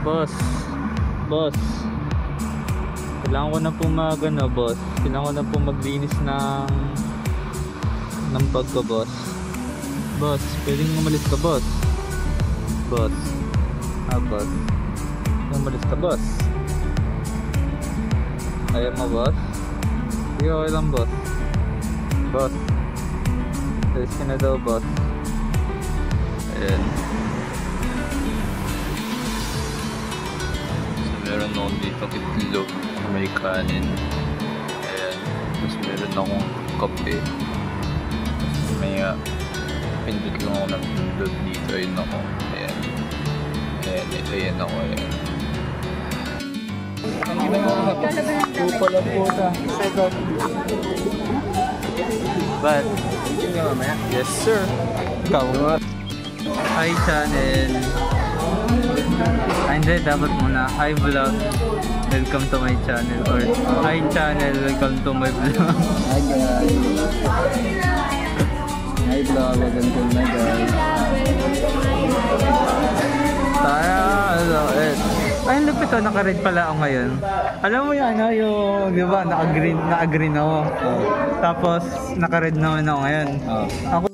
Boss. Boss. Kailangan ko na po boss. Kailangan ko na po maglinis ng bag ko, boss. Boss, pwedeng umalis ka, boss. Boss. Boss. Umalis ka, boss. Ayaw mo, boss? Sige, okay lang, boss. Boss. Alis ka na daw, boss. Ayan. Meron akong dito itlog na may kanin. Ayan. Tapos meron akong kape. May pindot lang ako ng pindot dito. Ayun ako. Ayan. Ayan. Ayan ako. Ayan. Pupala po ta. Second. But, yes sir. Ikaw. Hi channel. Hindi, dapat muna. Hi vlog, welcome to my channel. Or hi channel, welcome to my vlog. Hi guys. Hi vlog, welcome to my guys. Ay, ang lupit, naka-red pala ako ngayon. Alam mo yan, yung, di ba, naka-green ako. Tapos, naka-red naman ako ngayon. Ako,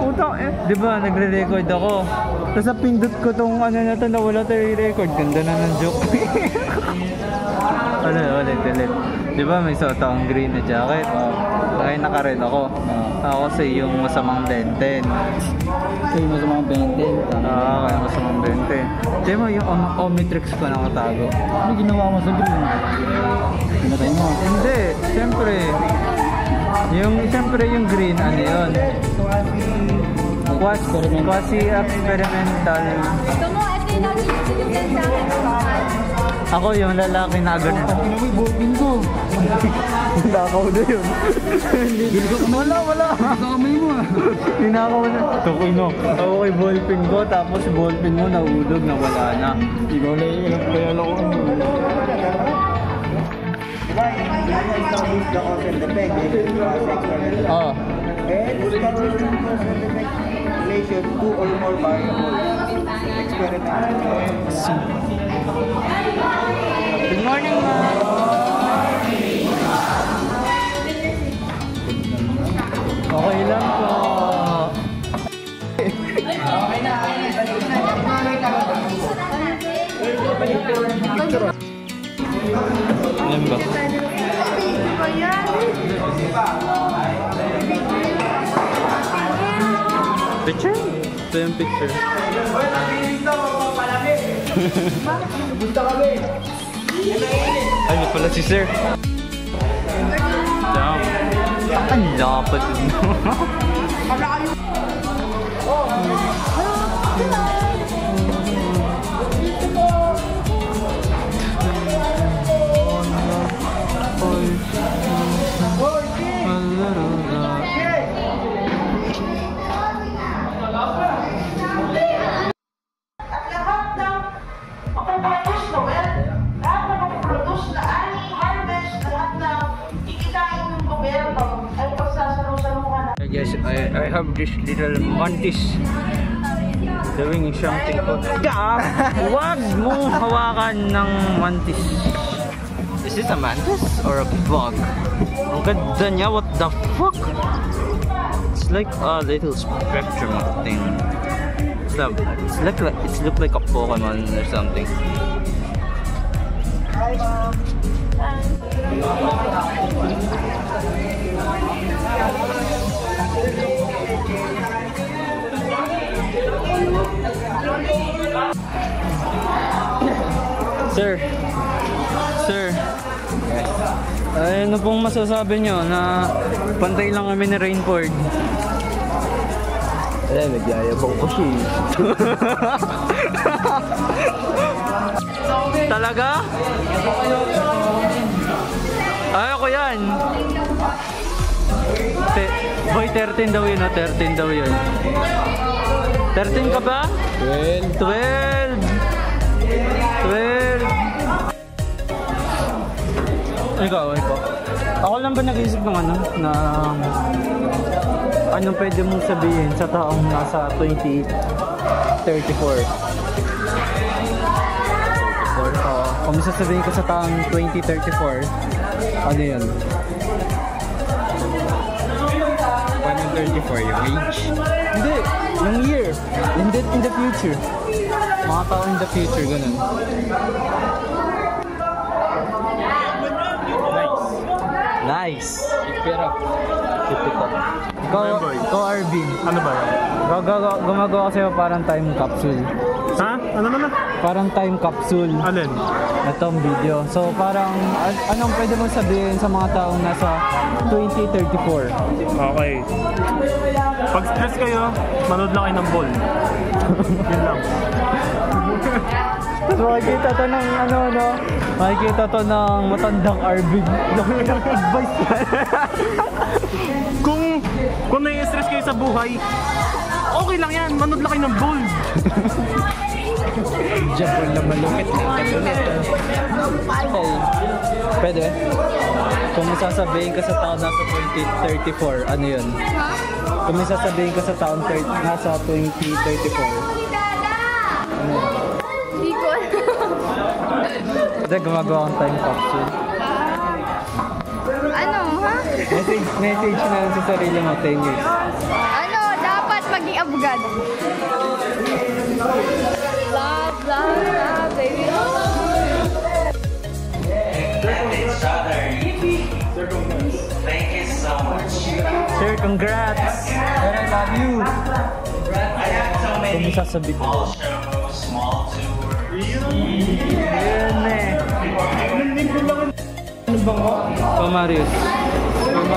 utang di ba, nagre-record ako. Tapos pindot ko tong na to, nawala tayo record. Ganda na ng joke. Ulit. Di ba, may suot akong green na jacket. Ngayon naka-red ako. Ako kasi yung masamang benten. So yung masamang benten? Kaya masamang benten. Di ba, yung Omnitrix ko nakatago. Ano ginawa mo sa green? Pinatay mo? Hindi, siyempre. Siyempre yung green, ano yun? Quasi-experimental. Ako yung lalaki na agad. Pinamoy, ballpin ko. Hinakaw na yun. Wala. Kamay mo ah. Hinakaw na. Tukoy no. Ako kay ballpin ko, tapos ballpin mo naulog na wala na. Ikaw na yung ilang kaya lang ako. Oh. And establish relation two or more variables. Experiment. Good morning, ma'am. Okay lang po. Ayan ba? Picture? Ito yung picture. Ay, pala si sir. Damn. Ang lapad din. Yes, I have this little mantis doing something called wag mo hawakan ng mantis. Is this a mantis or a bug? Ang ganda niya, what the fuck? It's like a little spectrum thing. It's look like a Pokemon or something. Sir. Ano pong masasabi nyo na pantay lang kami ni Rainford? Nagyayabang ko siya. Talaga? Ayoko yan. Boy, 13 daw yun, 13 daw yun. 13 ka ba? 12. Ikaw. Ako lang ba nag-iisip ng na anong pwede mong sabihin sa taong nasa 28? 2034. Kung sasabihin ko sa taong 2034, ano yun? 134 yung age. Hindi, yung year. Hindi in the future. Mga tao in the future, ganun. Nice. Keep it up. Ikaw Arvin. Ano ba yan? Gumagawa kasi ako parang time capsule. Ha? Ano na? Parang time capsule. Alin? Itong video. So parang, anong pwede mong sabihin sa mga taong nasa 2034? Okay. Pag stress kayo, manood lang kayo ng ball. Yun lang. So makikita to ng makikita to ng matandang Arvin. Ng advice yan. Kung nai-stress kayo sa buhay, okay lang yan, manood lang kayo ng ball. Jabol na malupit na katulit. Okay. Pwede? Kung may sasabihin ka sa taon nasa 2034, ano yun? Kung may sasabihin ka sa taon nasa 2034, ano yun? Hindi ko alam. Hindi, gumagawa akong time capsule. Ano, ha? Message na lang sa sarili mo, 10 years. Ano, dapat maging abogado. Blah, blah, blah, baby. Thank you so much. Sir, congrats! Sir, I love you! I have so Kung many may sasabihin. small shows, small tours. Yun eh. So Marius, kung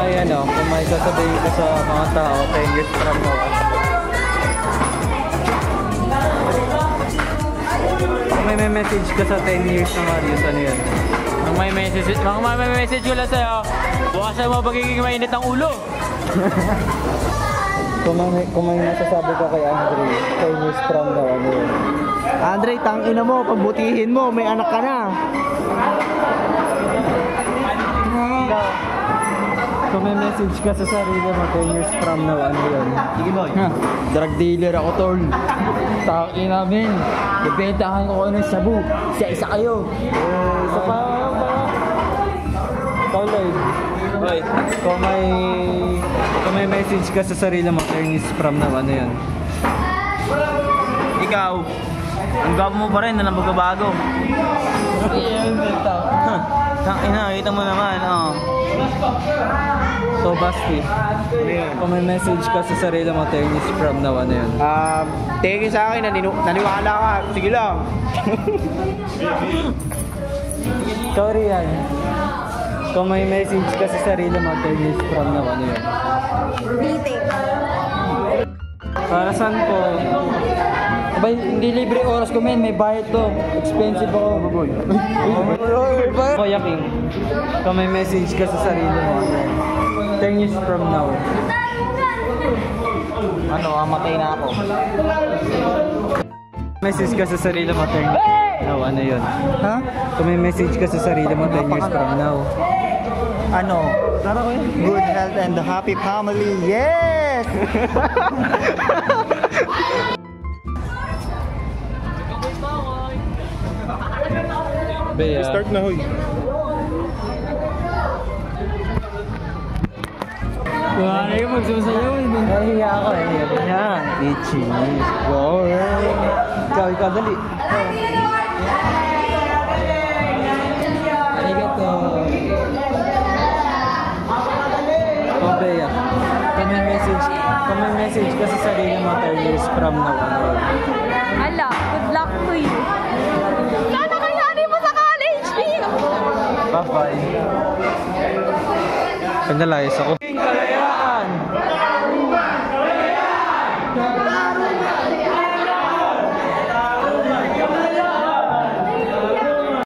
may sasabihin ka sa mga tao 10 years from now, kung may message ka sa 10 years na Marius, ano yun? Ang may message ko lang sa'yo, bukasan mo pagiging mainit ang ulo. Kung may nasasabi ka kay Andre 10 years from now, ano yun? Andre, tangina mo, pagbutihin mo, may anak ka na. Kung may message ka sa sarili mo 10 years from now, ano yun? Sige boy. Drug dealer ako, tol. Taki namin. Ibentahan ko ng sabu. Isa-isa kayo. Isa pa. Ikaw, Lloyd. Boy. Kung may message ka sa sarili mo 10 years from now, ano yun? Ikaw, ang gwapo mo pa rin na nabagbabago. Tangina, kita mo naman, oh. So, Basti, kung may message ka sa sarili mo 10 years from now, ano yun? Thank you sa akin, naniwala ka. Sige lang. Sorry yan. Kung may message ka sa sarili mo 10 years from now, ano yun? Meeting. Para saan po? Abay, hindi libre oras ko, men. May bayad to. Expensive ako. Kuya King, kung may message ka sa sarili mo, ano yun? 10 years from now. Ano, amatay na ako. Message ka sa sarili mo 10 years from now, ano yun? Ha? Kung may message ka sa sarili mo 10 years from now. Ano? Good health and a happy family. Yes! Bea. Start na, hoy. Ano yung magsusayaw? Nahiya ako eh. Yan. Itchy. Wow. Ikaw, dali. Arigato. Oh, Bea. Kung may message ka sa sarili mo 10 years from now, ano yun? Ala, good luck to you. Sana kayari mo sa college, Pino! Bye-bye. Pinalayas ako.